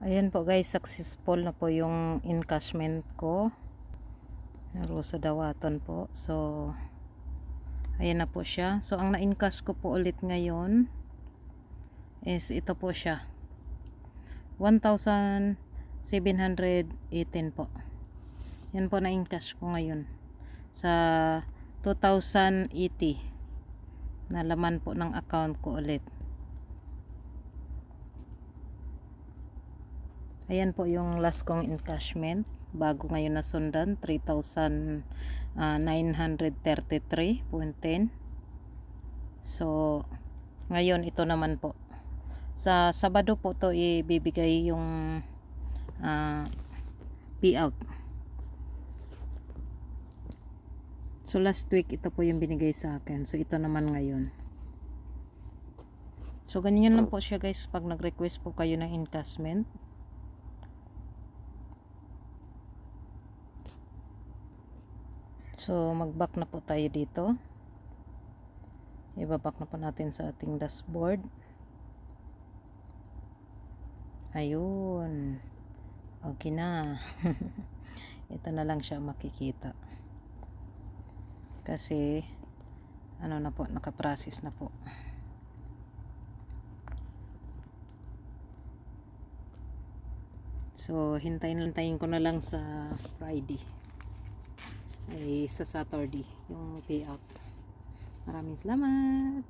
Ayan po guys, successful na po yung encashment ko. Rosa Dawaton po. So, ayan na po siya. So, ang na-encash ko po ulit ngayon is ito po siya. 1,718 po. Yan po na-encash ko ngayon. Sa 2,080 na laman po ng account ko ulit. Ayan po yung last kong encashment. Bago ngayon na sundan, 3,933.10. So, ngayon ito naman po. Sa Sabado po to ibibigay yung payout. So, last week ito po yung binigay sa akin. So, ito naman ngayon. So, ganyan lang po siya guys pag nag-request po kayo ng encashment. So, mag-back na po tayo dito. Ibaback na po natin sa ating dashboard. Ayun. Okay na. Ito na lang siya makikita. Kasi, ano na po, nakaprocess na po. So, hintayin ko na lang sa Friday. Ay, sa Saturday yung payout. Maraming salamat.